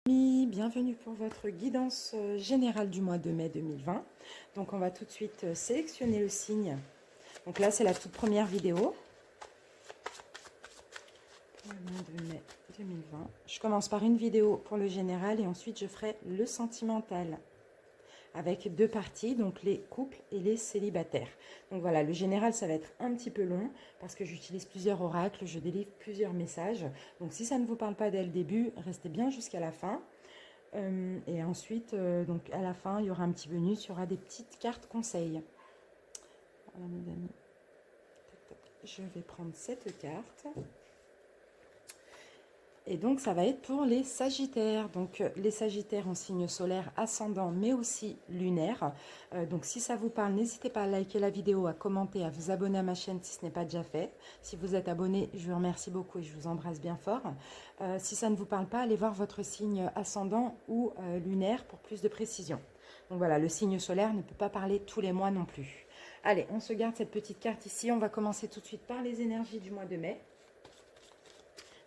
Bienvenue pour votre guidance générale du mois de mai 2020. Donc on va tout de suite sélectionner le signe. Donc là c'est la toute première vidéo. Pour le mois de mai 2020. Je commence par une vidéo pour le général et ensuite je ferai le sentimental. Avec deux parties, donc les couples et les célibataires. Donc voilà, le général ça va être un petit peu long parce que j'utilise plusieurs oracles, je délivre plusieurs messages. Donc si ça ne vous parle pas dès le début, restez bien jusqu'à la fin. Et ensuite, donc à la fin, il y aura un petit bonus, il y aura des petites cartes conseils. Voilà mes amis. Je vais prendre cette carte. Et donc ça va être pour les Sagittaires. Donc les Sagittaires en signe solaire ascendant mais aussi lunaire. Donc si ça vous parle, n'hésitez pas à liker la vidéo, à commenter, à vous abonner à ma chaîne si ce n'est pas déjà fait. Si vous êtes abonné, je vous remercie beaucoup et je vous embrasse bien fort. Si ça ne vous parle pas, allez voir votre signe ascendant ou lunaire pour plus de précision. Donc voilà, le signe solaire ne peut pas parler tous les mois non plus. Allez, on se garde cette petite carte ici. On va commencer tout de suite par les énergies du mois de mai.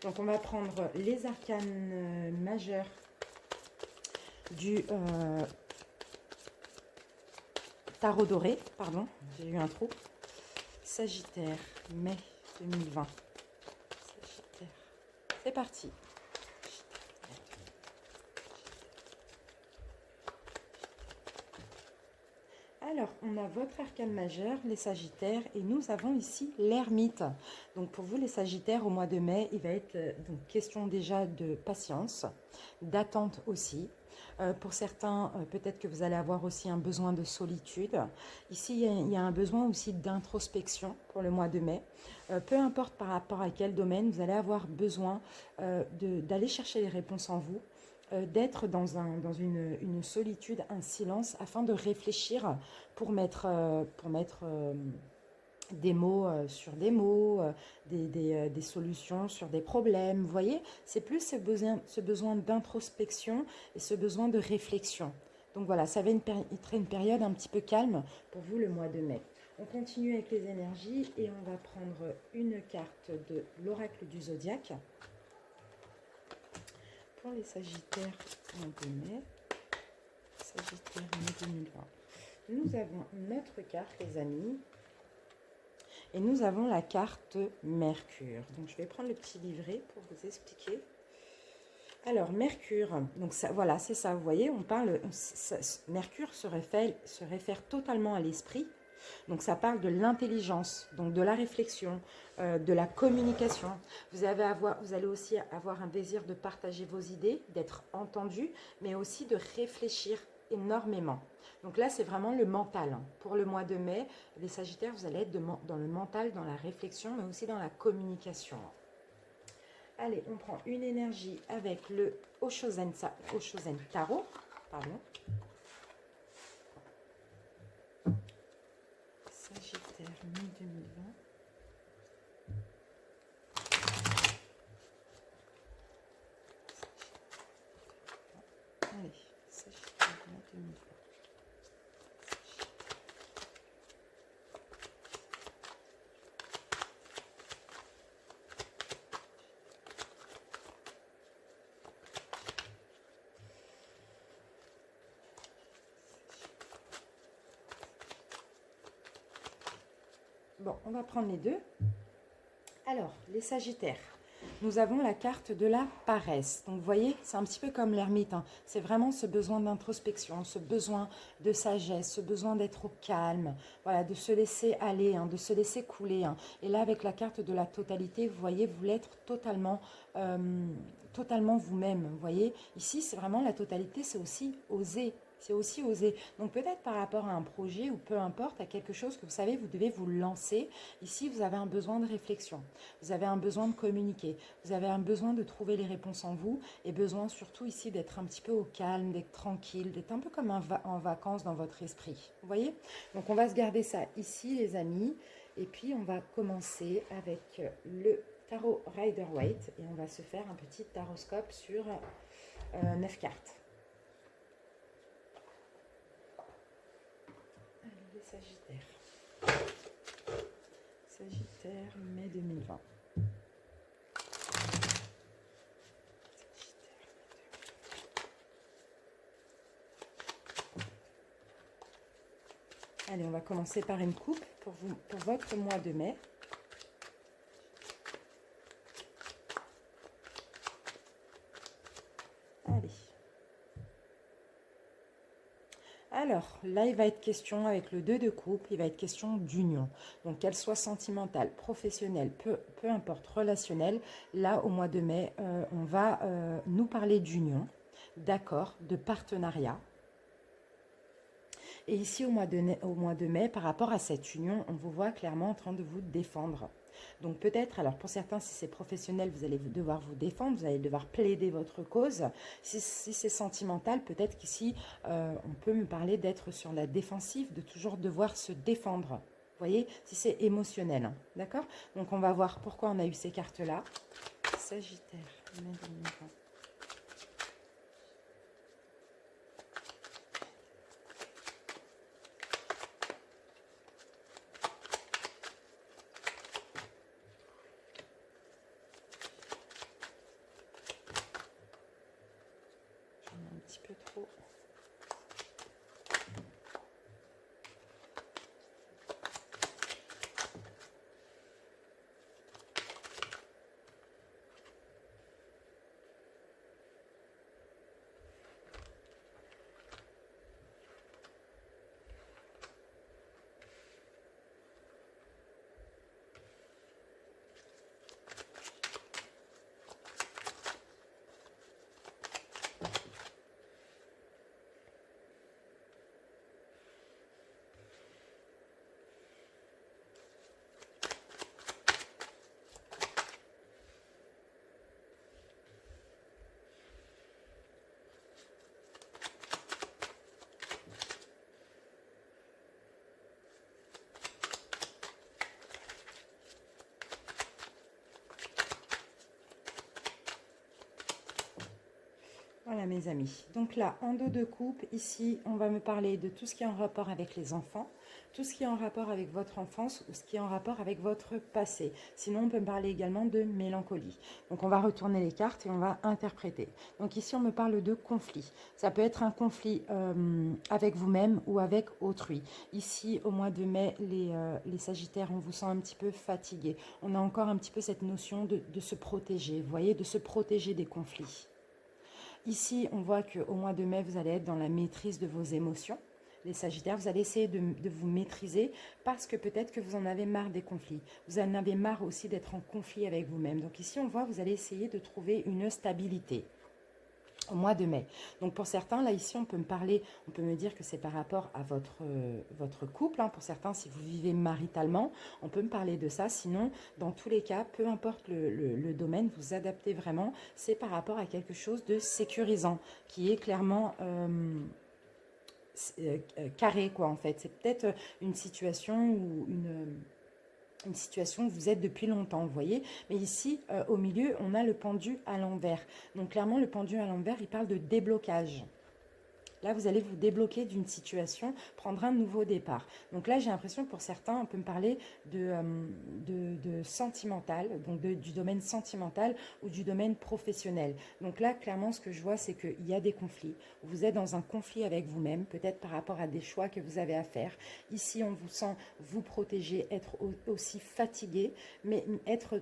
Donc on va prendre les arcanes majeurs du tarot doré. Pardon, j'ai eu un trou. Sagittaire, mai 2020. Sagittaire. C'est parti. Alors, on a votre arcane majeur, les Sagittaires, et nous avons ici l'ermite. Donc, pour vous, les Sagittaires, au mois de mai, il va être donc, question déjà de patience, d'attente aussi. Pour certains, peut-être que vous allez avoir aussi un besoin de solitude. Ici, il y a un besoin aussi d'introspection pour le mois de mai. Peu importe par rapport à quel domaine, vous allez avoir besoin d'aller chercher les réponses en vous. D'être dans une solitude, un silence, afin de réfléchir pour mettre des mots sur des mots, des solutions sur des problèmes. Vous voyez, c'est plus ce besoin d'introspection et ce besoin de réflexion. Donc voilà, ça va être une période un petit peu calme pour vous le mois de mai. On continue avec les énergies et on va prendre une carte de l'oracle du zodiaque. Pour les Sagittaires mois de mai, Sagittaire mai 2020. Nous avons notre carte, les amis, et nous avons la carte Mercure. Donc, je vais prendre le petit livret pour vous expliquer. Alors, Mercure, donc ça, voilà, c'est ça, vous voyez, on parle, Mercure se réfère totalement à l'esprit. Donc ça parle de l'intelligence, donc de la réflexion, de la communication. Vous allez aussi avoir un désir de partager vos idées, d'être entendu, mais aussi de réfléchir énormément. Donc là, c'est vraiment le mental. Pour le mois de mai, les Sagittaires, vous allez être dans le mental, dans la réflexion, mais aussi dans la communication. Allez, on prend une énergie avec le Oshozen Tarot. Pardon. Sagittaire, mai 2020. Allez, Sagittaire, mai 2020. Bon, on va prendre les deux. Alors, les Sagittaires, nous avons la carte de la paresse. Donc, vous voyez, c'est un petit peu comme l'ermite. Hein. C'est vraiment ce besoin d'introspection, ce besoin de sagesse, ce besoin d'être au calme, voilà, de se laisser aller, hein, de se laisser couler. Hein. Et là, avec la carte de la totalité, vous voyez, vous l'êtes totalement vous-même. Vous voyez, ici, c'est vraiment la totalité, c'est aussi oser. C'est aussi oser. Donc peut-être par rapport à un projet ou peu importe, à quelque chose que vous savez, vous devez vous lancer. Ici, vous avez un besoin de réflexion. Vous avez un besoin de communiquer. Vous avez un besoin de trouver les réponses en vous et besoin surtout ici d'être un petit peu au calme, d'être tranquille, d'être un peu comme en vacances dans votre esprit. Vous voyez? Donc on va se garder ça ici, les amis. Et puis on va commencer avec le tarot Rider-Waite et on va se faire un petit taroscope sur 9 cartes. Sagittaire. Sagittaire, mai 2020. Allez, on va commencer par une coupe pour votre mois de mai. Allez. Alors, là, il va être question, avec le 2 de coupe, il va être question d'union. Donc, qu'elle soit sentimentale, professionnelle, peu importe, relationnelle. Là, au mois de mai, on va nous parler d'union, d'accord, de partenariat. Et ici, au mois de mai, par rapport à cette union, on vous voit clairement en train de vous défendre. Donc peut-être, alors pour certains, si c'est professionnel, vous allez devoir vous défendre, vous allez devoir plaider votre cause. Si c'est sentimental, peut-être qu'ici, on peut me parler d'être sur la défensive, de toujours devoir se défendre. Vous voyez, si c'est émotionnel, hein, d'accord? Donc on va voir pourquoi on a eu ces cartes-là. Sagittaire, mai 2020. Un petit peu trop. Voilà mes amis, donc là en dos de coupe, ici on va me parler de tout ce qui est en rapport avec les enfants, tout ce qui est en rapport avec votre enfance ou ce qui est en rapport avec votre passé. Sinon on peut me parler également de mélancolie. Donc on va retourner les cartes et on va interpréter. Donc ici on me parle de conflit. Ça peut être un conflit avec vous-même ou avec autrui. Ici au mois de mai, les Sagittaires, on vous sent un petit peu fatigué. On a encore un petit peu cette notion de se protéger, vous voyez, de se protéger des conflits. Ici, on voit qu'au mois de mai, vous allez être dans la maîtrise de vos émotions. Les Sagittaires, vous allez essayer de vous maîtriser parce que peut-être que vous en avez marre des conflits. Vous en avez marre aussi d'être en conflit avec vous-même. Donc ici, on voit que vous allez essayer de trouver une stabilité au mois de mai. Donc pour certains, là ici, on peut me dire que c'est par rapport à votre couple. Hein. Pour certains, si vous vivez maritalement, on peut me parler de ça. Sinon, dans tous les cas, peu importe le domaine, vous adaptez vraiment. C'est par rapport à quelque chose de sécurisant, qui est clairement carré, quoi, en fait. C'est peut-être une situation ou une situation où vous êtes depuis longtemps, vous voyez. Mais ici, au milieu, on a le pendu à l'envers. Donc clairement, le pendu à l'envers, il parle de déblocage. Là, vous allez vous débloquer d'une situation, prendre un nouveau départ. Donc là, j'ai l'impression que pour certains, on peut me parler de sentimental, donc du domaine sentimental ou du domaine professionnel. Donc là, clairement, ce que je vois, c'est qu'il y a des conflits. Vous êtes dans un conflit avec vous-même, peut-être par rapport à des choix que vous avez à faire. Ici, on vous sent vous protéger, être aussi fatigué, mais être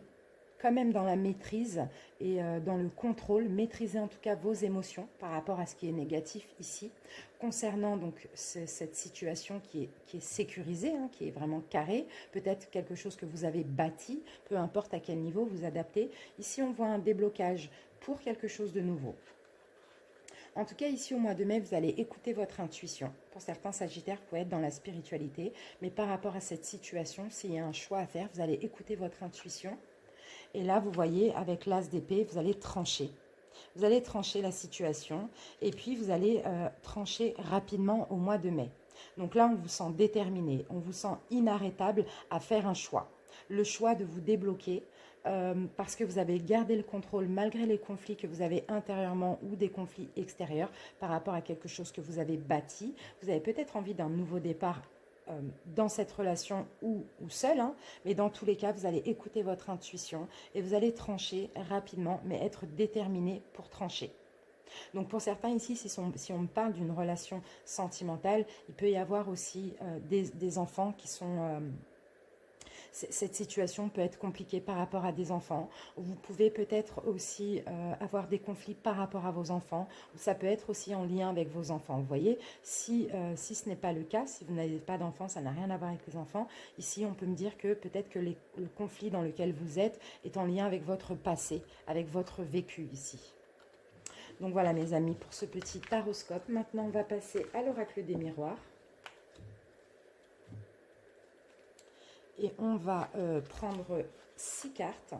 quand même dans la maîtrise et dans le contrôle, maîtriser en tout cas vos émotions par rapport à ce qui est négatif ici. Concernant donc cette situation qui est sécurisée, hein, qui est vraiment carrée, peut-être quelque chose que vous avez bâti, peu importe à quel niveau vous adaptez. Ici, on voit un déblocage pour quelque chose de nouveau. En tout cas, ici au mois de mai, vous allez écouter votre intuition. Pour certains Sagittaires, vous pouvez être dans la spiritualité, mais par rapport à cette situation, s'il y a un choix à faire, vous allez écouter votre intuition. Et là, vous voyez, avec l'as d'épée, vous allez trancher. Vous allez trancher la situation et puis vous allez trancher rapidement au mois de mai. Donc là, on vous sent déterminé, on vous sent inarrêtable à faire un choix. Le choix de vous débloquer parce que vous avez gardé le contrôle malgré les conflits que vous avez intérieurement ou des conflits extérieurs par rapport à quelque chose que vous avez bâti. Vous avez peut-être envie d'un nouveau départ dans cette relation ou seul, hein, mais dans tous les cas, vous allez écouter votre intuition et vous allez trancher rapidement, mais être déterminé pour trancher. Donc pour certains ici, si on me parle d'une relation sentimentale, il peut y avoir aussi des enfants qui sont... cette situation peut être compliquée par rapport à des enfants. Vous pouvez peut-être aussi avoir des conflits par rapport à vos enfants. Ça peut être aussi en lien avec vos enfants. Vous voyez, si ce n'est pas le cas, si vous n'avez pas d'enfants, ça n'a rien à voir avec les enfants. Ici, on peut me dire que peut-être que le conflit dans lequel vous êtes est en lien avec votre passé, avec votre vécu ici. Donc voilà mes amis pour ce petit taroscope. Maintenant, on va passer à l'oracle des miroirs. Et on va prendre 6 cartes.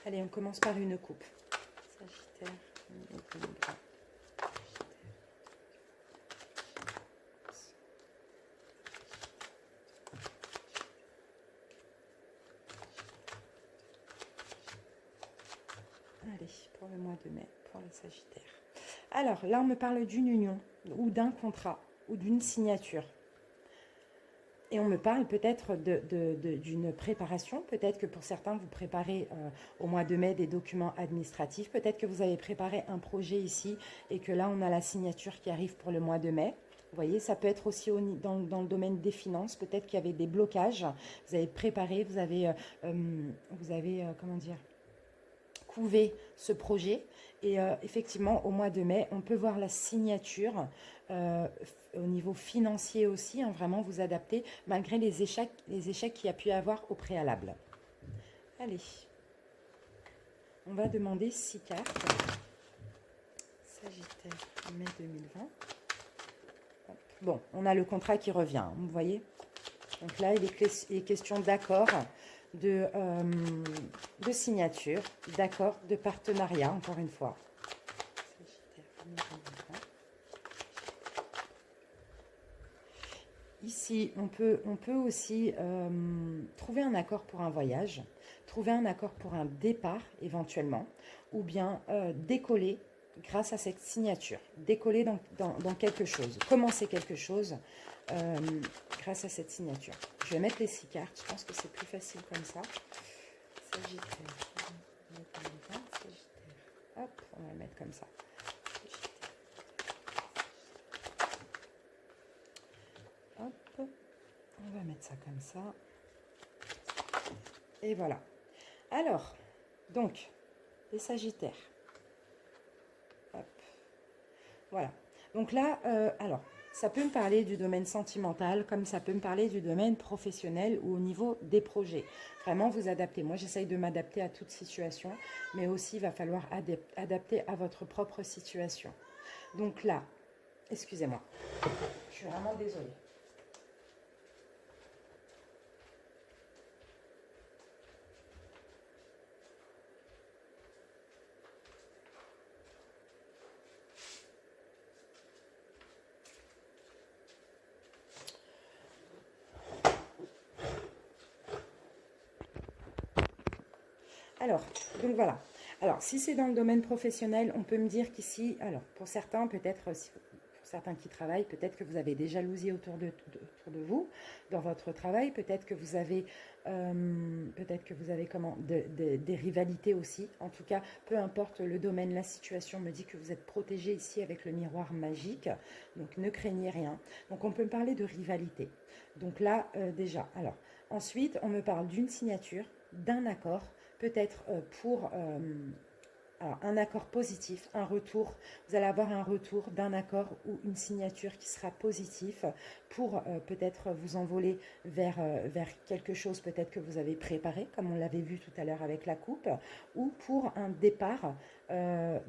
Allez, on commence par une coupe. Sagittaire, allez, pour le mois de mai, pour les Sagittaires. Alors, là, on me parle d'une union, ou d'un contrat, ou d'une signature. Et on me parle peut-être d'une préparation. Peut-être que pour certains, vous préparez au mois de mai des documents administratifs. Peut-être que vous avez préparé un projet ici et que là, on a la signature qui arrive pour le mois de mai. Vous voyez, ça peut être aussi dans le domaine des finances. Peut-être qu'il y avait des blocages. Vous avez préparé, vous avez comment dire, couvé ce projet. Et effectivement, au mois de mai, on peut voir la signature au niveau financier aussi, hein, vraiment vous adapter malgré les échecs qu'il y a pu y avoir au préalable. Allez, on va demander 6 cartes. Sagittaire, mai 2020. Hop. Bon, on a le contrat qui revient, hein, vous voyez. Donc là, il est question d'accord, de signature, d'accord, de partenariat, encore une fois. Ici, on peut aussi trouver un accord pour un voyage, trouver un accord pour un départ éventuellement, ou bien décoller grâce à cette signature, décoller dans quelque chose, commencer quelque chose grâce à cette signature. Je vais mettre les 6 cartes, je pense que c'est plus facile comme ça. Sagittaire, hop, on va le mettre comme ça. Hop, on va mettre ça comme ça. Et voilà. Alors, donc, les Sagittaires. Hop. Voilà. Donc là, alors, ça peut me parler du domaine sentimental, comme ça peut me parler du domaine professionnel ou au niveau des projets. Vraiment, vous adaptez. Moi, j'essaye de m'adapter à toute situation, mais aussi, il va falloir adapter à votre propre situation. Donc là, excusez-moi, je suis vraiment désolée. Alors, donc voilà. Alors, si c'est dans le domaine professionnel, on peut me dire qu'ici, alors, pour certains, peut-être, pour certains qui travaillent, peut-être que vous avez des jalousies autour de vous, dans votre travail, peut-être que vous avez, comment, des rivalités aussi. En tout cas, peu importe le domaine, la situation me dit que vous êtes protégé ici avec le miroir magique. Donc, ne craignez rien. Donc, on peut me parler de rivalité. Donc là, déjà, alors, ensuite, on me parle d'une signature, d'un accord, peut-être pour alors, un accord positif, un retour. Vous allez avoir un retour d'un accord ou une signature qui sera positif pour peut-être vous envoler vers quelque chose peut-être que vous avez préparé, comme on l'avait vu tout à l'heure avec la coupe, ou pour un départ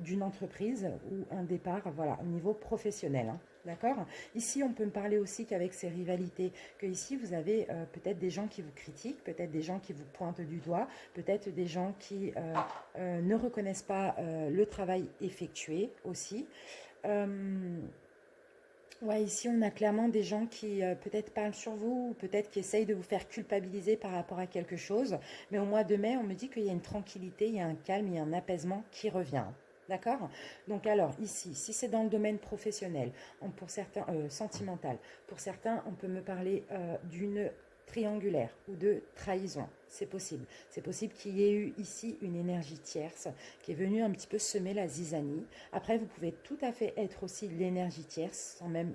d'une entreprise ou un départ voilà, au niveau professionnel. Hein. D'accord. Ici, on peut me parler aussi qu'avec ces rivalités, que ici, vous avez peut-être des gens qui vous critiquent, peut-être des gens qui vous pointent du doigt, peut-être des gens qui ne reconnaissent pas le travail effectué aussi. Ouais, ici, on a clairement des gens qui peut-être parlent sur vous, ou peut-être qui essayent de vous faire culpabiliser par rapport à quelque chose. Mais au mois de mai, on me dit qu'il y a une tranquillité, il y a un calme, il y a un apaisement qui revient. D'accord? Donc alors ici, si c'est dans le domaine professionnel, pour certains, sentimental, pour certains, on peut me parler d'une triangulaire ou de trahison. C'est possible. C'est possible qu'il y ait eu ici une énergie tierce qui est venue un petit peu semer la zizanie. Après, vous pouvez tout à fait être aussi l'énergie tierce sans même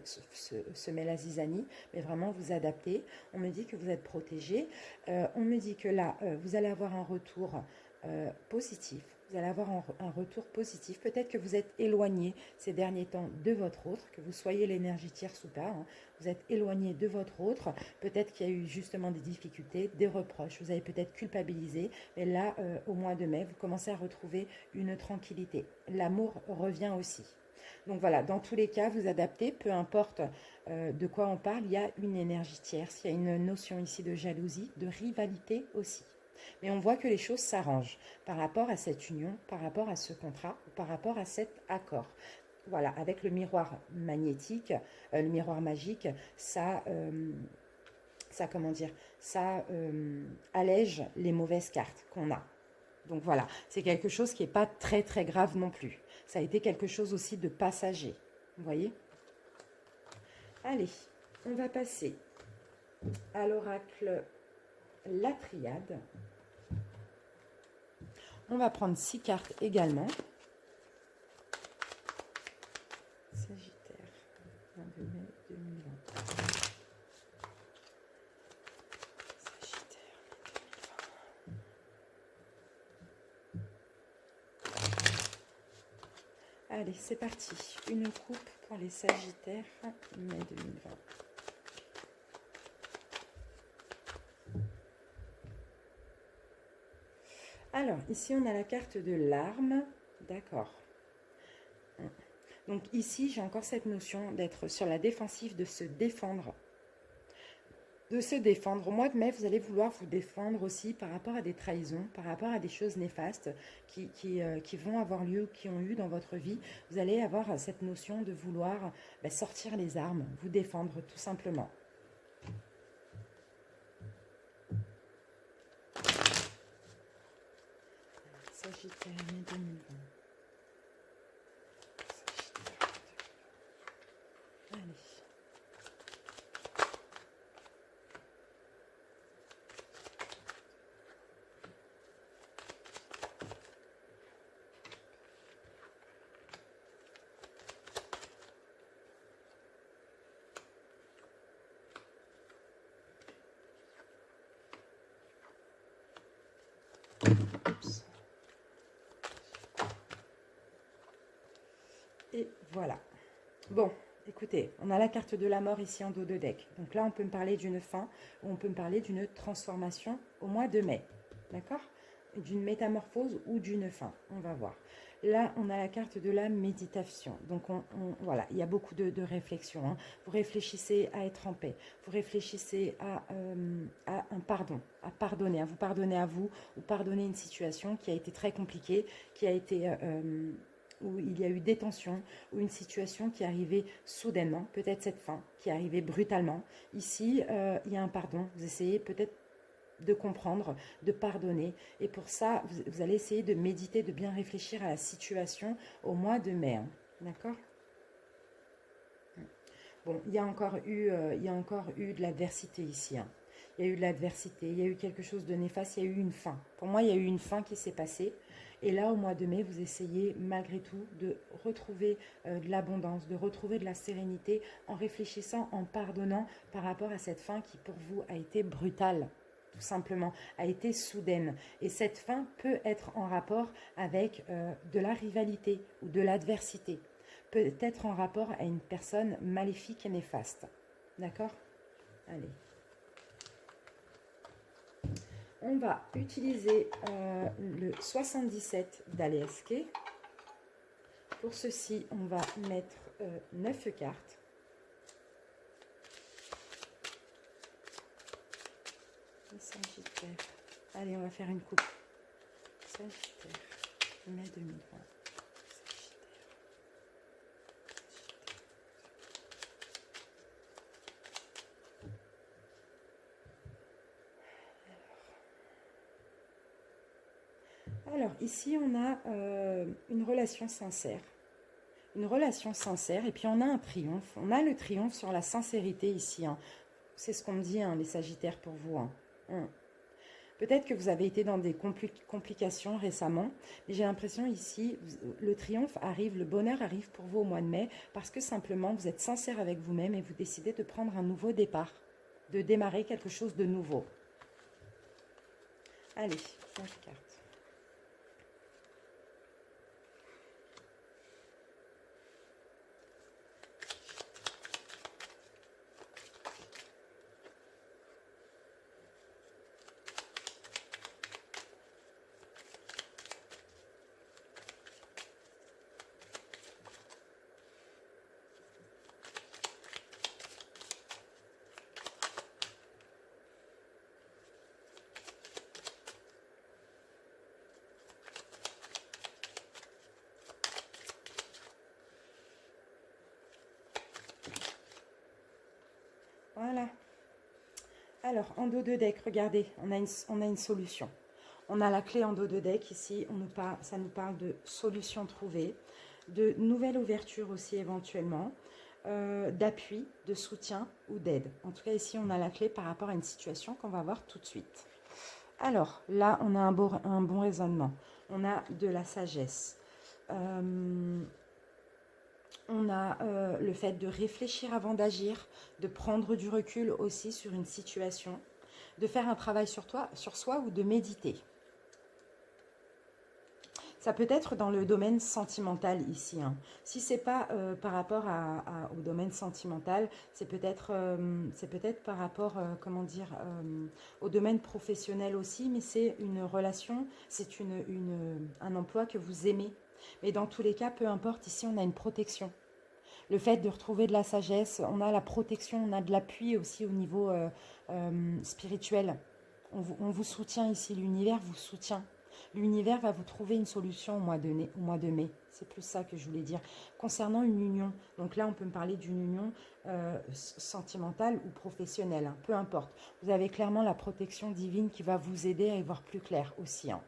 semer la zizanie, mais vraiment vous adapter. On me dit que vous êtes protégé. On me dit que là, vous allez avoir un retour positif. Vous allez avoir un retour positif. Peut-être que vous êtes éloigné ces derniers temps de votre autre, que vous soyez l'énergie tierce ou pas. Hein. Vous êtes éloigné de votre autre. Peut-être qu'il y a eu justement des difficultés, des reproches. Vous avez peut-être culpabilisé. Mais là, au mois de mai, vous commencez à retrouver une tranquillité. L'amour revient aussi. Donc voilà, dans tous les cas, vous adaptez, peu importe de quoi on parle, il y a une énergie tierce, il y a une notion ici de jalousie, de rivalité aussi. Mais on voit que les choses s'arrangent par rapport à cette union, par rapport à ce contrat, par rapport à cet accord. Voilà, avec le miroir magnétique, le miroir magique, ça comment dire, ça allège les mauvaises cartes qu'on a. Donc voilà, c'est quelque chose qui n'est pas très très grave non plus. Ça a été quelque chose aussi de passager. Vous voyez? Allez, on va passer à l'oracle La Triade. On va prendre 6 cartes également. Sagittaire, 22 mai 2020. Sagittaire, 2020. Allez, c'est parti. Une coupe pour les Sagittaires, mai 2020. Alors, ici, on a la carte de l'arme. D'accord. Donc ici, j'ai encore cette notion d'être sur la défensive, de se défendre. De se défendre. Au mois de mai, vous allez vouloir vous défendre aussi par rapport à des trahisons, par rapport à des choses néfastes qui vont avoir lieu, qui ont eu dans votre vie. Vous allez avoir cette notion de vouloir sortir les armes, vous défendre tout simplement. Sagittaire, mai 2020. Allez. Oups. Et voilà. Bon, écoutez, on a la carte de la mort ici en dos de deck. Donc là, on peut me parler d'une fin ou on peut me parler d'une transformation au mois de mai. D'accord? D'une métamorphose ou d'une fin. On va voir. Là, on a la carte de la méditation. Donc, voilà, il y a beaucoup de réflexion. Hein. Vous réfléchissez à être en paix. Vous réfléchissez à un pardon, à pardonner, à vous pardonner à vous ou pardonner une situation qui a été très compliquée, qui a été... où il y a eu des tensions, ou une situation qui est arrivée soudainement, peut-être cette fin, qui est arrivée brutalement. Ici, il y a un pardon. Vous essayez peut-être de comprendre, de pardonner. Et pour ça, vous allez essayer de méditer, de bien réfléchir à la situation au mois de mai. Hein. D'accord ? Bon, il y a encore eu de l'adversité ici. Hein. Il y a eu de l'adversité, il y a eu quelque chose de néfaste, il y a eu une fin. Pour moi, il y a eu une fin qui s'est passée. Et là, au mois de mai, vous essayez malgré tout de retrouver de l'abondance, de retrouver de la sérénité en réfléchissant, en pardonnant par rapport à cette fin qui pour vous a été brutale, tout simplement, a été soudaine. Et cette fin peut être en rapport avec de la rivalité ou de l'adversité. Peut être en rapport à une personne maléfique et néfaste. D'accord ? Allez. On va utiliser le 77 d'Aleesque. Pour ceci, on va mettre 9 cartes. Le Sagittaire. Allez, on va faire une coupe. Sagittaire, mai 2020. Alors, ici, on a une relation sincère. Une relation sincère. Et puis, on a un triomphe. On a le triomphe sur la sincérité ici. Hein. C'est ce qu'on me dit, hein, les Sagittaires, pour vous. Hein. Peut-être que vous avez été dans des complications récemment, mais j'ai l'impression ici, le triomphe arrive, le bonheur arrive pour vous au mois de mai, parce que simplement, vous êtes sincère avec vous-même et vous décidez de prendre un nouveau départ, de démarrer quelque chose de nouveau. Allez, change de carte. Voilà. Alors, en dos de deck, regardez, on a une solution. On a la clé en dos de deck ici, ça nous parle de solutions trouvées, de nouvelles ouvertures aussi éventuellement, d'appui, de soutien ou d'aide. En tout cas, ici, on a la clé par rapport à une situation qu'on va voir tout de suite. Alors, là, on a un bon raisonnement. On a de la sagesse. On a le fait de réfléchir avant d'agir, de prendre du recul aussi sur une situation, de faire un travail sur soi ou de méditer. Ça peut être dans le domaine sentimental ici. Hein. Si ce n'est pas par rapport au domaine sentimental, c'est peut-être par rapport, comment dire, au domaine professionnel aussi, mais c'est une relation, c'est un emploi que vous aimez. Mais dans tous les cas, peu importe, ici on a une protection. Le fait de retrouver de la sagesse, on a la protection, on a de l'appui aussi au niveau spirituel. On vous soutient ici, l'univers vous soutient. L'univers va vous trouver une solution au mois de mai. C'est plus ça que je voulais dire. Concernant une union, donc là on peut me parler d'une union sentimentale ou professionnelle, hein, peu importe. Vous avez clairement la protection divine qui va vous aider à y voir plus clair aussi. Hein.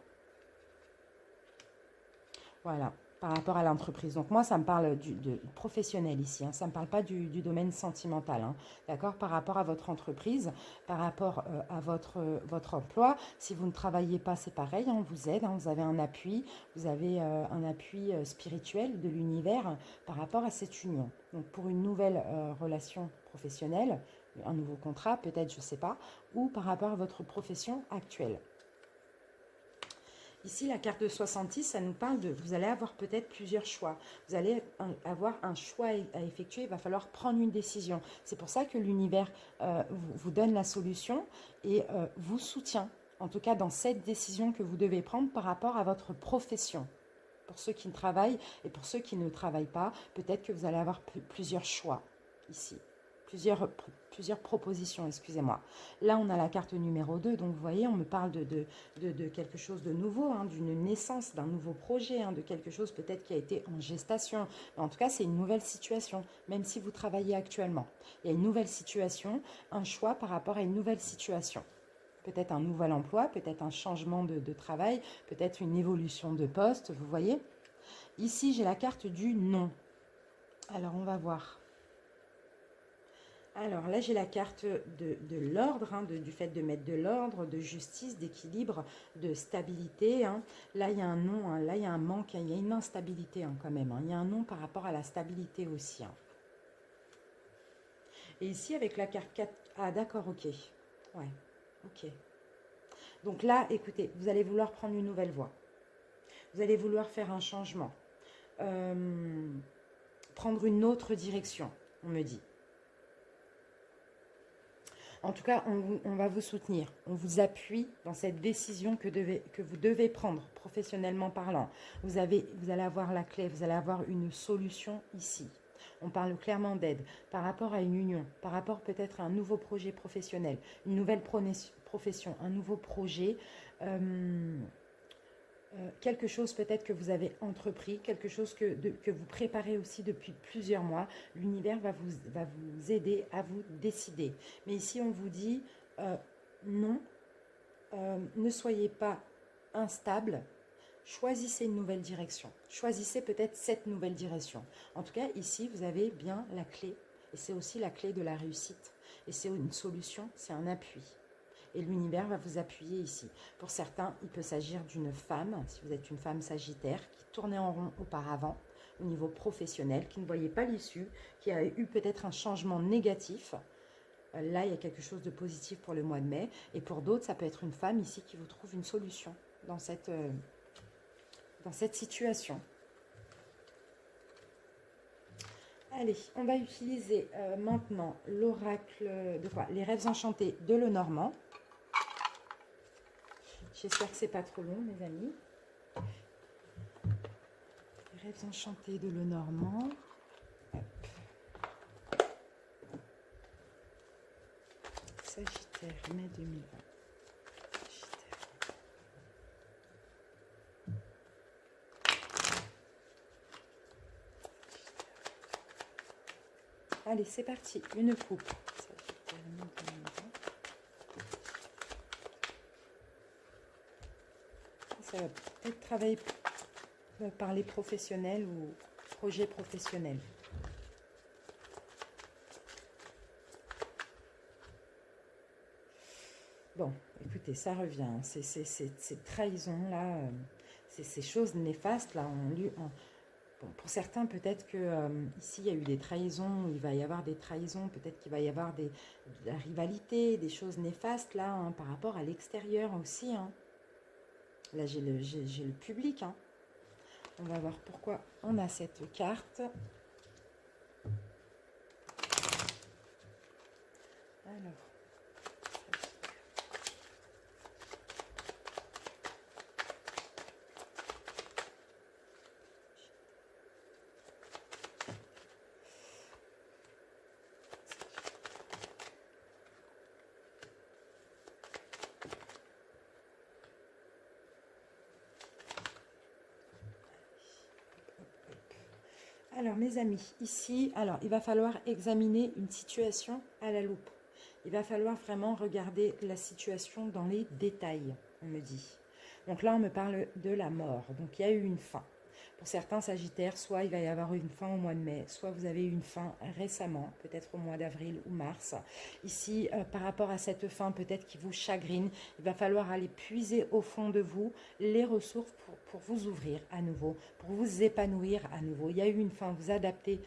Voilà, par rapport à l'entreprise. Donc moi, ça me parle de professionnel ici, hein. Ça ne me parle pas du domaine sentimental, hein. D'accord? Par rapport à votre entreprise, par rapport à votre emploi. Si vous ne travaillez pas, c'est pareil, hein, on vous aide, hein, vous avez vous avez un appui spirituel de l'univers par rapport à cette union. Donc pour une nouvelle relation professionnelle, un nouveau contrat, peut-être, je ne sais pas, ou par rapport à votre profession actuelle. Ici, la carte de 66, ça nous parle de, vous allez avoir peut-être plusieurs choix. Vous allez avoir un choix à effectuer, il va falloir prendre une décision. C'est pour ça que l'univers vous donne la solution et vous soutient, en tout cas dans cette décision que vous devez prendre par rapport à votre profession. Pour ceux qui travaillent et pour ceux qui ne travaillent pas, peut-être que vous allez avoir plusieurs choix ici. Plusieurs propositions, excusez-moi. Là, on a la carte numéro 2, donc vous voyez, on me parle de quelque chose de nouveau, hein, d'une naissance, d'un nouveau projet, hein, de quelque chose peut-être qui a été en gestation. Mais en tout cas, c'est une nouvelle situation, même si vous travaillez actuellement. Il y a une nouvelle situation, un choix par rapport à une nouvelle situation. Peut-être un nouvel emploi, peut-être un changement de travail, peut-être une évolution de poste, vous voyez. Ici, j'ai la carte du non. Alors, on va voir. Alors là, j'ai la carte de l'ordre, hein, du fait de mettre de l'ordre, de justice, d'équilibre, de stabilité. Hein. Là, il y a un non, hein, là, il y a un manque, hein, il y a une instabilité hein, quand même. Hein. Il y a un non par rapport à la stabilité aussi. Hein. Et ici, avec la carte 4... Ah, d'accord, ok. Ouais, ok. Donc là, écoutez, vous allez vouloir prendre une nouvelle voie. Vous allez vouloir faire un changement. Prendre une autre direction, on me dit. En tout cas, on va vous soutenir. On vous appuie dans cette décision que vous devez prendre, professionnellement parlant. Vous allez avoir la clé, vous allez avoir une solution ici. On parle clairement d'aide par rapport à une union, par rapport peut-être à un nouveau projet professionnel, une nouvelle profession, un nouveau projet. Quelque chose peut-être que vous avez entrepris, quelque chose que vous préparez aussi depuis plusieurs mois. L'univers va vous aider à vous décider. Mais ici, on vous dit non, ne soyez pas instable, Choisissez une nouvelle direction. Choisissez peut-être cette nouvelle direction. En tout cas, ici, vous avez bien la clé. Et c'est aussi la clé de la réussite. Et c'est une solution, c'est un appui. Et l'univers va vous appuyer ici. Pour certains, il peut s'agir d'une femme, si vous êtes une femme sagittaire, qui tournait en rond auparavant, au niveau professionnel, qui ne voyait pas l'issue, qui a eu peut-être un changement négatif. Là, il y a quelque chose de positif pour le mois de mai. Et pour d'autres, ça peut être une femme ici qui vous trouve une solution dans cette situation. Allez, on va utiliser maintenant l'oracle de quoi? Les rêves enchantés de Lenormand. J'espère que c'est pas trop long, mes amis. Les rêves enchantés de Lenormand. Sagittaire, mai 2020. Allez, c'est parti. Une coupe. Sagittaire, mai 2020. Ça va peut-être travailler par les professionnels ou projets professionnels. Bon, écoutez, ça revient. Ces trahisons-là, ces choses néfastes, là, bon, pour certains, peut-être que ici, il y a eu des trahisons, il va y avoir des trahisons, peut-être qu'il va y avoir de la rivalité, des choses néfastes, là, hein, par rapport à l'extérieur aussi. Hein. Là, j'ai le public. Hein. On va voir pourquoi on a cette carte. Alors. Alors, mes amis, ici, alors, il va falloir examiner une situation à la loupe. Il va falloir vraiment regarder la situation dans les détails, on me dit. Donc là, on me parle de la mort. Donc, il y a eu une fin. Pour certains Sagittaires, soit il va y avoir une fin au mois de mai, soit vous avez eu une fin récemment, peut-être au mois d'avril ou mars. Ici, par rapport à cette fin, peut-être qui vous chagrine, il va falloir aller puiser au fond de vous les ressources pour vous ouvrir à nouveau, pour vous épanouir à nouveau. Il y a eu une fin, vous adaptez,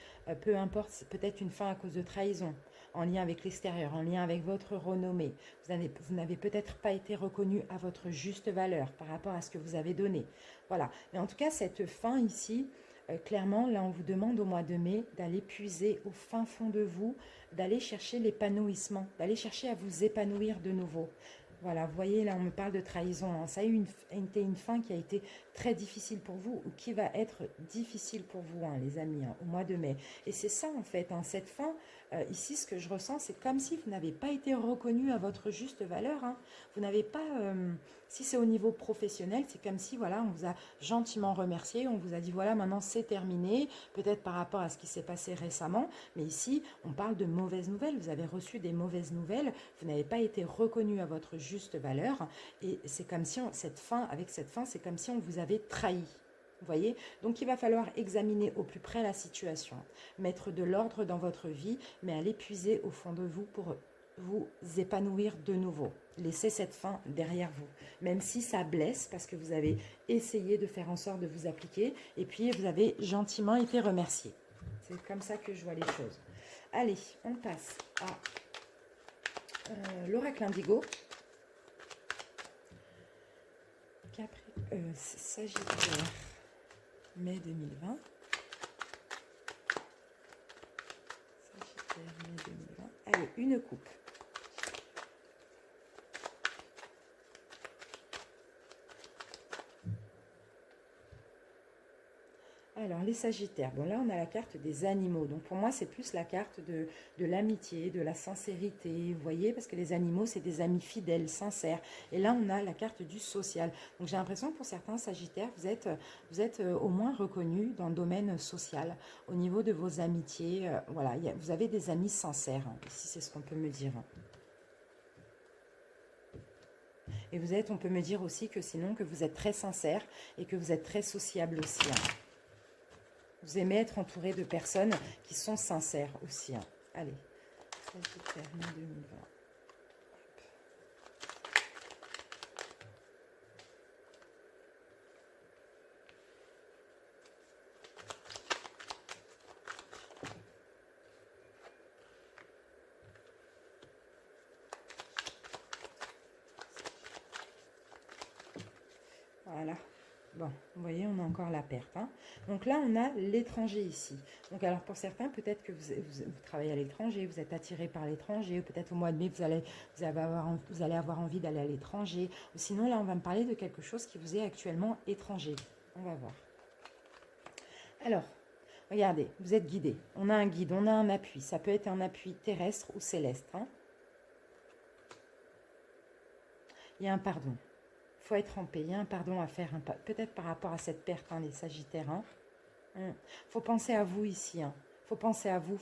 peu importe, peut-être une fin à cause de trahison, en lien avec l'extérieur, en lien avec votre renommée. Vous n'avez peut-être pas été reconnu à votre juste valeur par rapport à ce que vous avez donné. Voilà. Mais en tout cas, cette fin ici, clairement, là, on vous demande au mois de mai d'aller puiser au fin fond de vous, d'aller chercher l'épanouissement, d'aller chercher à vous épanouir de nouveau. Voilà, vous voyez, là, on me parle de trahison. Hein. Ça a eu une fin qui a été très difficile pour vous ou qui va être difficile pour vous, hein, les amis, hein, au mois de mai. Et c'est ça, en fait, hein, cette fin, ici, ce que je ressens, c'est comme si vous n'avez pas été reconnu à votre juste valeur. Hein. Vous n'avez pas... si c'est au niveau professionnel, c'est comme si, voilà, on vous a gentiment remercié, on vous a dit, voilà, maintenant c'est terminé, peut-être par rapport à ce qui s'est passé récemment, mais ici, on parle de mauvaises nouvelles, vous avez reçu des mauvaises nouvelles, vous n'avez pas été reconnu à votre juste valeur, et c'est comme si, avec cette fin, c'est comme si on vous avait trahi. Vous voyez? Donc, il va falloir examiner au plus près la situation, mettre de l'ordre dans votre vie, mais aller puiser au fond de vous pour vous épanouir de nouveau. Laissez cette fin derrière vous, même si ça blesse parce que vous avez essayé de faire en sorte de vous appliquer et puis vous avez gentiment été remercié. C'est comme ça que je vois les choses. Allez, on passe à l'oracle indigo. Sagittaire, mai 2020. Sagittaire, mai 2020. Allez, une coupe. Alors, les Sagittaires, bon là on a la carte des animaux, donc pour moi c'est plus la carte de l'amitié, de la sincérité, vous voyez, parce que les animaux c'est des amis fidèles, sincères, et là on a la carte du social, donc j'ai l'impression que pour certains Sagittaires, vous êtes au moins reconnus dans le domaine social, au niveau de vos amitiés, voilà, vous avez des amis sincères, hein. Ici c'est ce qu'on peut me dire. Et vous êtes, on peut me dire aussi que sinon, que vous êtes très sincère et que vous êtes très sociable aussi. Hein. Vous aimez être entouré de personnes qui sont sincères aussi. Hein. Allez, Sagittaire, mai 2020. Voilà. Bon, vous voyez, on a encore la perte. Hein. Donc là, on a l'étranger ici. Donc alors pour certains, peut-être que vous travaillez à l'étranger, vous êtes attiré par l'étranger, ou peut-être au mois de mai, vous allez avoir envie d'aller à l'étranger. Ou sinon, là, on va me parler de quelque chose qui vous est actuellement étranger. On va voir. Alors, regardez, vous êtes guidé. On a un guide, on a un appui. Ça peut être un appui terrestre ou céleste. Hein. Il y a un pardon. Faut être en paix, il y a un pardon à faire, peut-être par rapport à cette perte, hein, les Sagittaires. Faut penser à vous ici. Faut penser à vous.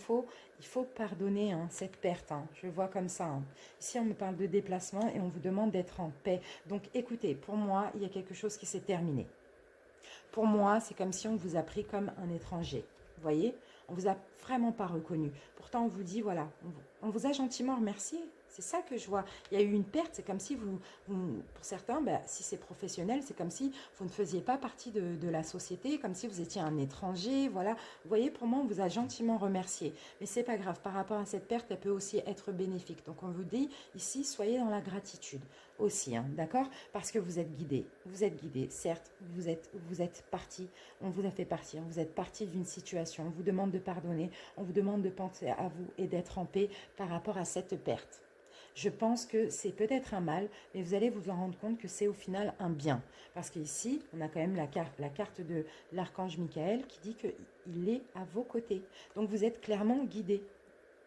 Il faut pardonner cette perte. Je le vois comme ça. Ici, on me parle de déplacement et on vous demande d'être en paix. Donc, écoutez, pour moi, il y a quelque chose qui s'est terminé. Pour moi, c'est comme si on vous a pris comme un étranger. Vous voyez, on ne vous a vraiment pas reconnu. Pourtant, on vous dit, voilà, on vous a gentiment remercié. C'est ça que je vois. Il y a eu une perte. C'est comme si pour certains, si c'est professionnel, c'est comme si vous ne faisiez pas partie de la société, comme si vous étiez un étranger. Voilà. Vous voyez, pour moi, on vous a gentiment remercié. Mais c'est pas grave. Par rapport à cette perte, elle peut aussi être bénéfique. Donc, on vous dit ici, soyez dans la gratitude aussi, d'accord? Parce que vous êtes guidé. Vous êtes guidé. Certes, vous êtes parti. On vous a fait partir. Vous êtes parti d'une situation. On vous demande de pardonner. On vous demande de penser à vous et d'être en paix par rapport à cette perte. Je pense que c'est peut-être un mal, mais vous allez vous en rendre compte que c'est au final un bien. Parce qu'ici, on a quand même la carte de l'archange Michael qui dit qu'il est à vos côtés. Donc vous êtes clairement guidé.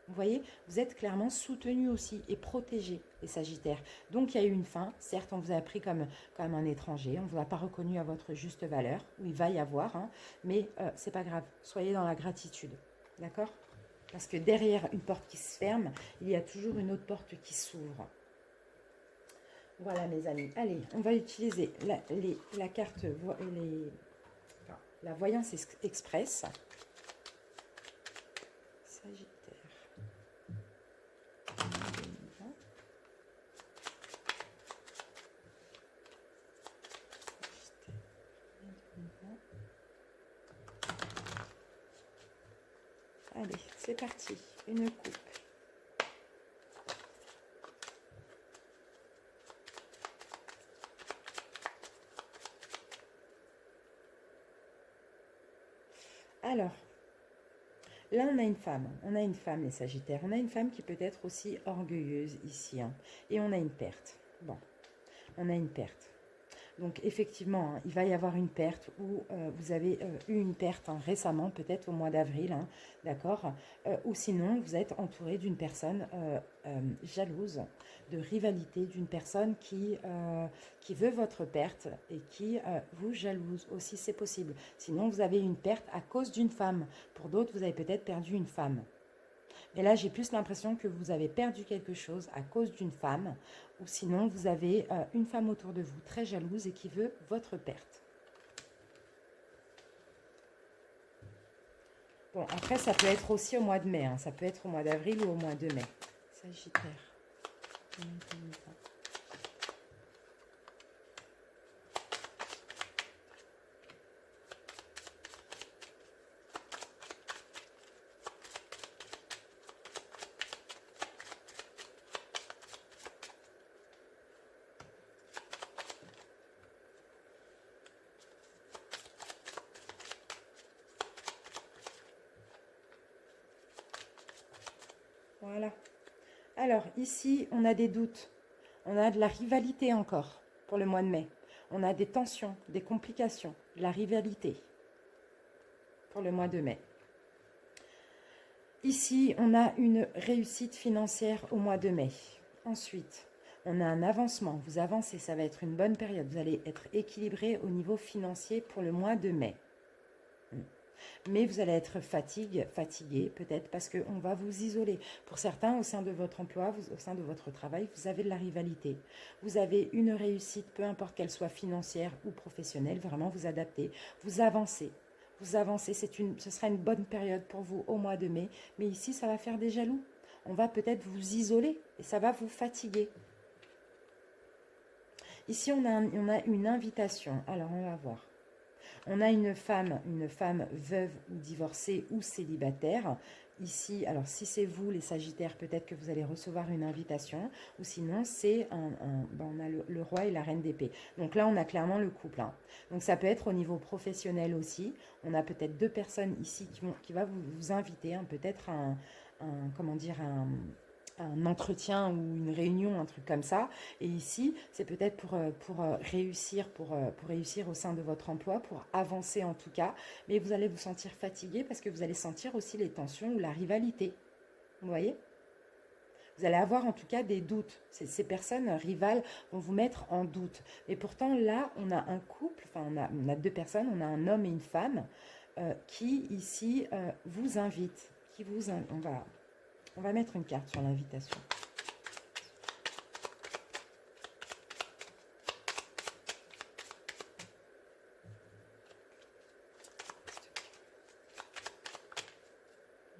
Vous voyez, vous êtes clairement soutenu aussi et protégé, les Sagittaires. Donc il y a eu une fin. Certes, on vous a pris comme un étranger. On ne vous a pas reconnu à votre juste valeur. Ou il va y avoir. Mais c'est pas grave. Soyez dans la gratitude. D'accord ? Parce que derrière une porte qui se ferme, il y a toujours une autre porte qui s'ouvre. Voilà mes amis. Allez, on va utiliser la carte, la voyance express. Sagittaire. Allez, c'est parti. Une coupe. Alors, là, on a une femme. On a une femme, les Sagittaires. On a une femme qui peut être aussi orgueilleuse ici. Et on a une perte. Bon, on a une perte. Donc effectivement, il va y avoir une perte ou vous avez eu une perte récemment, peut-être au mois d'avril, d'accord, ou sinon vous êtes entouré d'une personne jalouse, de rivalité, d'une personne qui veut votre perte et qui vous jalouse aussi, c'est possible. Sinon, vous avez une perte à cause d'une femme. Pour d'autres, vous avez peut-être perdu une femme. Mais là, j'ai plus l'impression que vous avez perdu quelque chose à cause d'une femme, ou sinon vous avez une femme autour de vous très jalouse et qui veut votre perte. Bon, après, ça peut être aussi au mois de mai, ça peut être au mois d'avril ou au mois de mai. Sagittaire. Voilà. Alors, ici, on a des doutes. On a de la rivalité encore pour le mois de mai. On a des tensions, des complications, de la rivalité pour le mois de mai. Ici, on a une réussite financière au mois de mai. Ensuite, on a un avancement. Vous avancez, ça va être une bonne période. Vous allez être équilibré au niveau financier pour le mois de mai. Mais vous allez être fatigué peut-être parce qu'on va vous isoler. Pour certains, au sein de votre emploi, au sein de votre travail, vous avez de la rivalité. Vous avez une réussite, peu importe qu'elle soit financière ou professionnelle, vraiment vous adaptez, vous avancez. Vous avancez, ce sera une bonne période pour vous au mois de mai. Mais ici, ça va faire des jaloux. On va peut-être vous isoler et ça va vous fatiguer. Ici, on a une invitation. Alors, on va voir. On a une femme veuve ou divorcée ou célibataire. Ici, alors si c'est vous les Sagittaires, peut-être que vous allez recevoir une invitation. Ou sinon, c'est on a le roi et la reine d'épée. Donc là, on a clairement le couple. Hein. Donc ça peut être au niveau professionnel aussi. On a peut-être deux personnes ici qui vont vous inviter. Hein, peut-être comment dire, un entretien ou une réunion, un truc comme ça. Et ici, c'est peut-être pour réussir au sein de votre emploi, pour avancer en tout cas. Mais vous allez vous sentir fatigué parce que vous allez sentir aussi les tensions ou la rivalité. Vous voyez ? Vous allez avoir en tout cas des doutes. Ces personnes rivales vont vous mettre en doute. Mais pourtant, là, on a un couple, enfin, on a deux personnes, on a un homme et une femme qui, ici, vous invitent. On va mettre une carte sur l'invitation.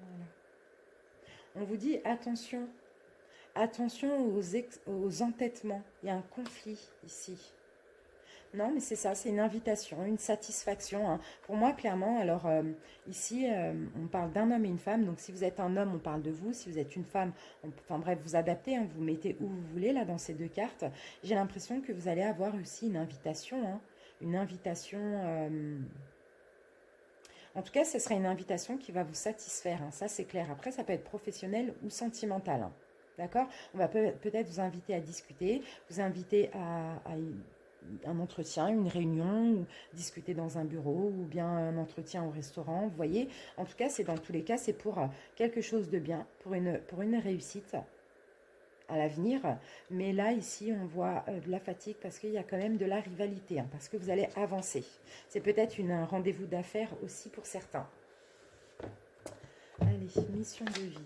Voilà. On vous dit attention. Attention aux entêtements. Il y a un conflit ici. Non, mais c'est ça, c'est une invitation, une satisfaction. Hein. Pour moi, clairement, alors ici, on parle d'un homme et une femme. Donc, si vous êtes un homme, on parle de vous. Si vous êtes une femme, enfin bref, vous adaptez, hein, vous mettez où vous voulez, là, dans ces deux cartes. J'ai l'impression que vous allez avoir aussi une invitation. Hein, une invitation... en tout cas, ce sera une invitation qui va vous satisfaire. Hein, ça, c'est clair. Après, ça peut être professionnel ou sentimental. Hein, d'accord? On va peut-être vous inviter à discuter, vous inviter à un entretien, une réunion, ou discuter dans un bureau, ou bien un entretien au restaurant, vous voyez. En tout cas, c'est dans tous les cas, c'est pour quelque chose de bien, pour une réussite à l'avenir. Mais là, ici, on voit de la fatigue parce qu'il y a quand même de la rivalité, hein, parce que vous allez avancer. C'est peut-être un rendez-vous d'affaires aussi pour certains. Allez, mission de vie.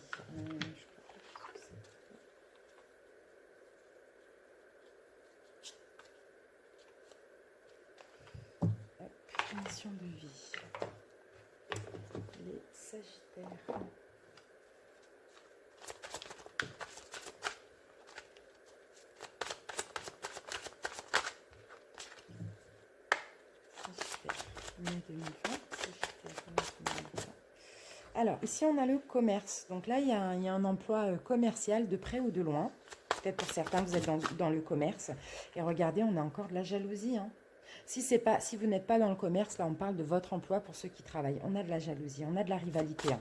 Mission de vie. Les Sagittaires. Mai 2020. Alors, ici, on a le commerce. Donc là, il y a un emploi commercial de près ou de loin. Peut-être pour certains, vous êtes dans le commerce. Et regardez, on a encore de la jalousie. Hein. Si vous n'êtes pas dans le commerce, là on parle de votre emploi pour ceux qui travaillent. On a de la jalousie, on a de la rivalité. Hein.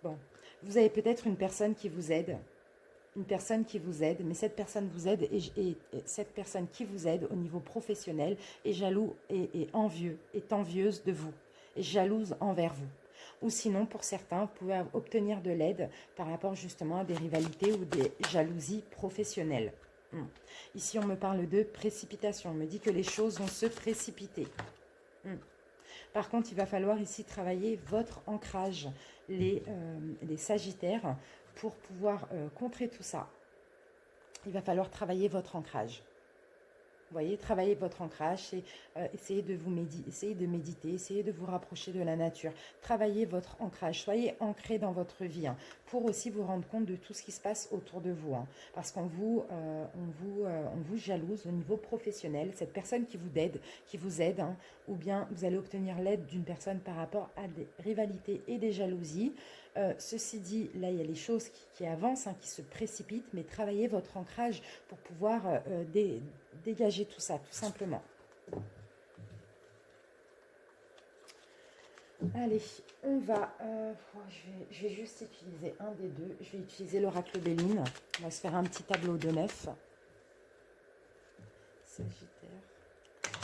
Bon, vous avez peut-être une personne qui vous aide. Mais cette personne vous aide et cette personne qui vous aide au niveau professionnel est jaloux et envieux, est envieuse de vous, est jalouse envers vous. Ou sinon, pour certains, vous pouvez obtenir de l'aide par rapport justement à des rivalités ou des jalousies professionnelles. Ici, on me parle de précipitation. On me dit que les choses vont se précipiter. Par contre, il va falloir ici travailler votre ancrage, les Sagittaires, pour pouvoir contrer tout ça. Il va falloir travailler votre ancrage. Vous voyez, travailler votre ancrage, c'est essayer de méditer, essayer de vous rapprocher de la nature. Travaillez votre ancrage, soyez ancré dans votre vie, hein, pour aussi vous rendre compte de tout ce qui se passe autour de vous. Hein, parce qu'on vous jalouse au niveau professionnel, cette personne qui vous aide, hein, ou bien vous allez obtenir l'aide d'une personne par rapport à des rivalités et des jalousies. Ceci dit, là, il y a les choses qui avancent, hein, qui se précipitent, mais travaillez votre ancrage pour pouvoir dégager tout ça, tout simplement. Allez, on va... je vais juste utiliser un des deux. Je vais utiliser l'oracle Béline. On va se faire un petit tableau de 9. Sagittaire.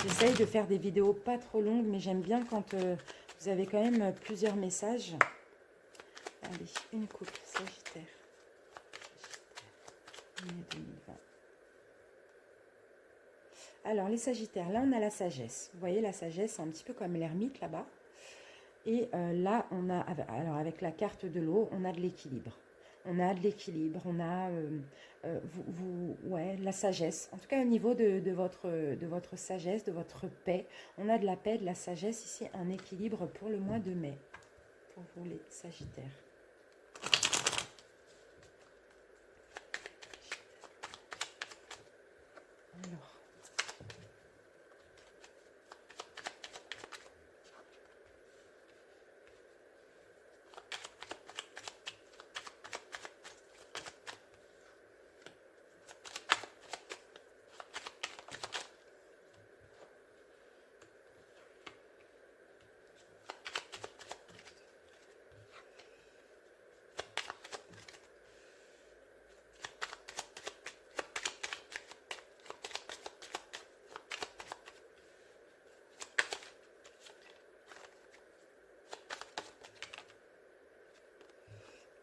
J'essaye de faire des vidéos pas trop longues, mais j'aime bien quand vous avez quand même plusieurs messages. Allez, une coupe, Sagittaire. Mai 2020. Alors, les Sagittaires, là, on a la sagesse. Vous voyez, la sagesse, c'est un petit peu comme l'ermite là-bas. Et là, on a, alors avec la carte de l'eau, on a de l'équilibre. On a de l'équilibre, on a ouais, la sagesse. En tout cas, au niveau de votre sagesse, de votre paix, on a de la paix, de la sagesse ici, un équilibre pour le mois de mai, pour vous les Sagittaires. Alors.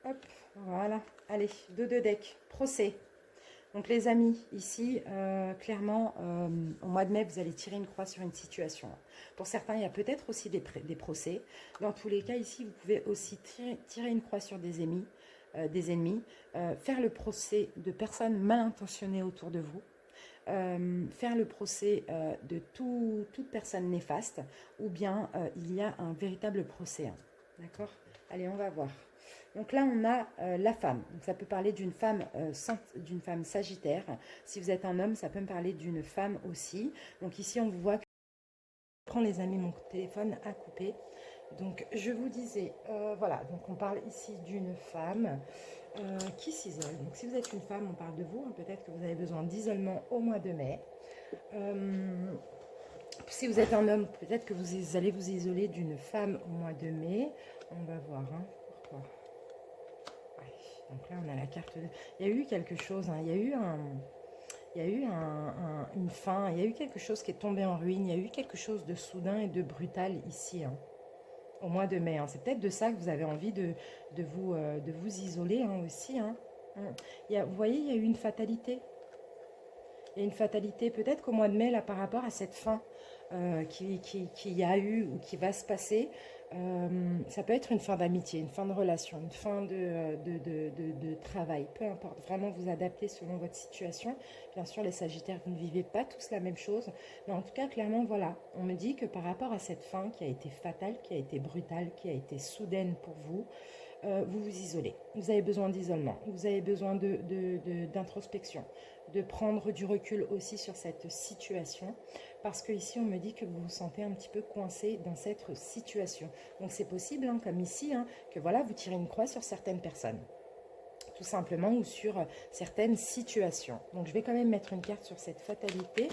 Hop, voilà. Allez, deux decks. Procès. Donc les amis, ici, clairement, au mois de mai, vous allez tirer une croix sur une situation. Pour certains, il y a peut-être aussi des procès. Dans tous les cas, ici, vous pouvez aussi tirer une croix sur des ennemis, faire le procès de personnes mal intentionnées autour de vous. Faire le procès de toute personne néfaste, ou bien il y a un véritable procès. Hein. D'accord? Allez, on va voir. Donc là, on a la femme. Donc ça peut parler d'une femme sagittaire. Si vous êtes un homme, ça peut me parler d'une femme aussi. Donc ici, on vous voit que... Je prends les amis, mon téléphone a coupé. Donc je vous disais, voilà, donc on parle ici d'une femme qui s'isole. Donc si vous êtes une femme, on parle de vous. Hein, peut-être que vous avez besoin d'isolement au mois de mai. Si vous êtes un homme, peut-être que vous allez vous isoler d'une femme au mois de mai. On va voir, hein, pourquoi. Donc là, on a la carte de... Il y a eu quelque chose, hein. Il y a eu une fin, il y a eu quelque chose qui est tombé en ruine, il y a eu quelque chose de soudain et de brutal ici, hein, au mois de mai. Hein. C'est peut-être de ça que vous avez envie de vous isoler hein, aussi. Hein. Vous voyez, il y a eu une fatalité. Il y a une fatalité, peut-être qu'au mois de mai, là, par rapport à cette fin qu'il y a eu ou qui va se passer, ça peut être une fin d'amitié, une fin de relation, une fin de travail, peu importe, vraiment vous adaptez selon votre situation. Bien sûr, les Sagittaires, vous ne vivez pas tous la même chose, mais en tout cas, clairement, voilà, on me dit que par rapport à cette fin qui a été fatale, qui a été brutale, qui a été soudaine pour vous, vous vous isolez. Vous avez besoin d'isolement, vous avez besoin d'introspection, de prendre du recul aussi sur cette situation, parce que ici on me dit que vous vous sentez un petit peu coincé dans cette situation. Donc c'est possible, hein, comme ici, hein, que voilà, vous tirez une croix sur certaines personnes, tout simplement, ou sur certaines situations. Donc je vais quand même mettre une carte sur cette fatalité.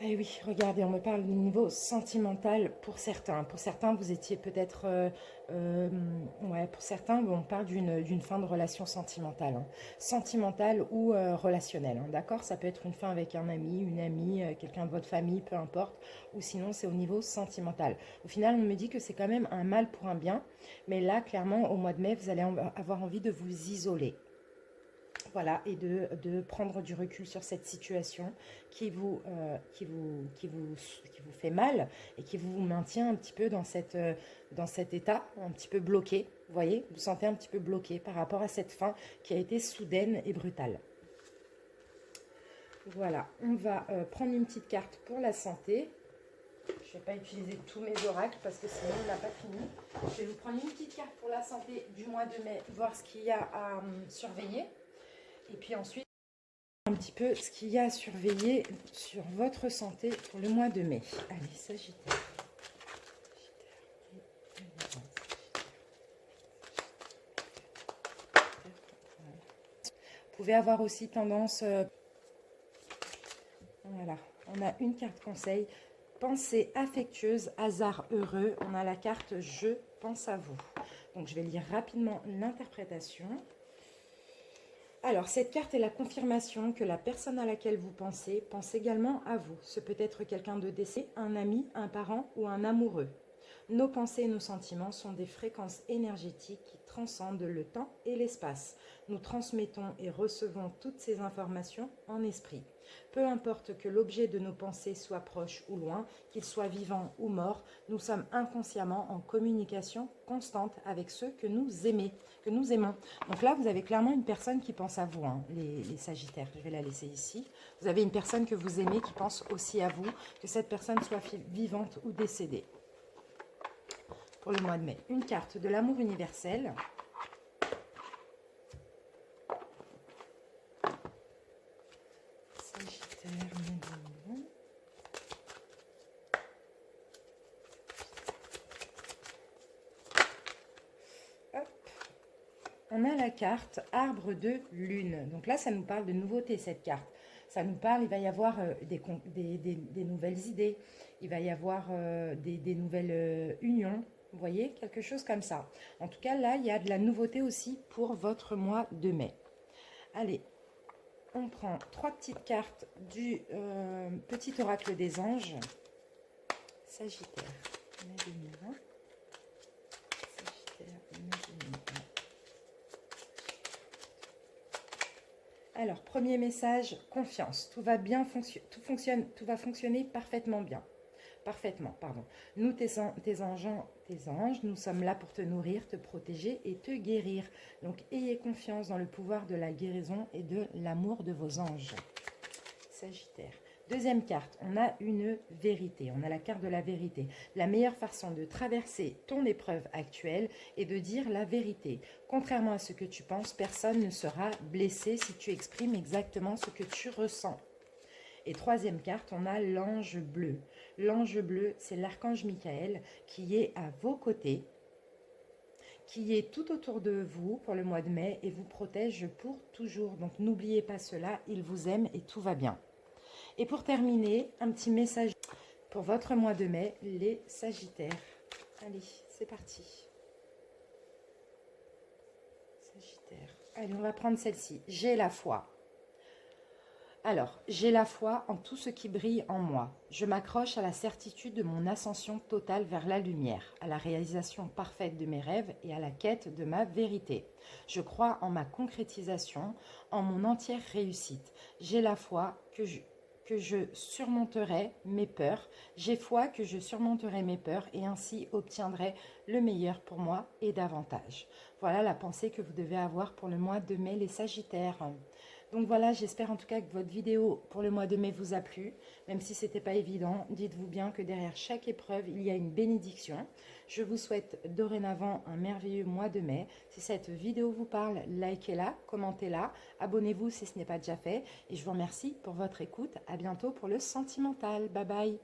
Eh oui, regardez, on me parle du niveau sentimental pour certains. Pour certains, vous étiez peut-être... ouais, pour certains, on parle d'une fin de relation sentimentale. Hein. Sentimentale ou relationnelle, hein, d'accord? Ça peut être une fin avec un ami, une amie, quelqu'un de votre famille, peu importe. Ou sinon, c'est au niveau sentimental. Au final, on me dit que c'est quand même un mal pour un bien. Mais là, clairement, au mois de mai, vous allez avoir envie de vous isoler. Voilà, et de prendre du recul sur cette situation qui vous fait mal et qui vous maintient un petit peu dans cet état, un petit peu bloqué. Vous voyez, vous vous sentez un petit peu bloqué par rapport à cette fin qui a été soudaine et brutale. Voilà, on va prendre une petite carte pour la santé. Je ne vais pas utiliser tous mes oracles parce que sinon on n'a pas fini. Je vais vous prendre une petite carte pour la santé du mois de mai, voir ce qu'il y a à surveiller. Et puis ensuite, un petit peu ce qu'il y a à surveiller sur votre santé pour le mois de mai. Allez, Sagittaire. Vous pouvez avoir aussi tendance... voilà, on a une carte conseil. Pensée affectueuse, hasard heureux. On a la carte « Je pense à vous ». Donc, je vais lire rapidement l'interprétation. Alors, cette carte est la confirmation que la personne à laquelle vous pensez pense également à vous. Ce peut être quelqu'un de décédé, un ami, un parent ou un amoureux. Nos pensées et nos sentiments sont des fréquences énergétiques qui transcendent le temps et l'espace. Nous transmettons et recevons toutes ces informations en esprit. Peu importe que l'objet de nos pensées soit proche ou loin, qu'il soit vivant ou mort, nous sommes inconsciemment en communication constante avec ceux que nous aimons. Donc là, vous avez clairement une personne qui pense à vous, hein, les Sagittaires. Je vais la laisser ici. Vous avez une personne que vous aimez qui pense aussi à vous, que cette personne soit vivante ou décédée. Pour le mois de mai, une carte de l'amour universel. Sagittaire, hop. On a la carte arbre de lune. Donc là, ça nous parle de nouveauté, cette carte. Ça nous parle, il va y avoir des nouvelles idées, il va y avoir des nouvelles unions. Vous voyez, quelque chose comme ça. En tout cas, là, il y a de la nouveauté aussi pour votre mois de mai. Allez, on prend 3 petites cartes du petit oracle des anges. Sagittaire, mai 2020. Sagittaire, mai 2020. Alors, premier message, confiance. Tout va bien fonctionner, tout va fonctionner parfaitement bien. Parfaitement, pardon. Nous, tes anges, nous sommes là pour te nourrir, te protéger et te guérir. Donc, ayez confiance dans le pouvoir de la guérison et de l'amour de vos anges. Sagittaire. Deuxième carte, on a une vérité. On a la carte de la vérité. La meilleure façon de traverser ton épreuve actuelle est de dire la vérité. Contrairement à ce que tu penses, personne ne sera blessé si tu exprimes exactement ce que tu ressens. Et troisième carte, on a l'ange bleu. L'ange bleu, c'est l'archange Michael qui est à vos côtés, qui est tout autour de vous pour le mois de mai et vous protège pour toujours. Donc n'oubliez pas cela, il vous aime et tout va bien. Et pour terminer, un petit message pour votre mois de mai, les Sagittaires. Allez, c'est parti. Sagittaire. Allez, on va prendre celle-ci. J'ai la foi. Alors, j'ai la foi en tout ce qui brille en moi. Je m'accroche à la certitude de mon ascension totale vers la lumière, à la réalisation parfaite de mes rêves et à la quête de ma vérité. Je crois en ma concrétisation, en mon entière réussite. J'ai la foi que je surmonterai mes peurs. J'ai foi que je surmonterai mes peurs et ainsi obtiendrai le meilleur pour moi et davantage. Voilà la pensée que vous devez avoir pour le mois de mai, les Sagittaires. Donc voilà, j'espère en tout cas que votre vidéo pour le mois de mai vous a plu. Même si ce n'était pas évident, dites-vous bien que derrière chaque épreuve, il y a une bénédiction. Je vous souhaite dorénavant un merveilleux mois de mai. Si cette vidéo vous parle, likez-la, commentez-la, abonnez-vous si ce n'est pas déjà fait. Et je vous remercie pour votre écoute. À bientôt pour le sentimental. Bye bye.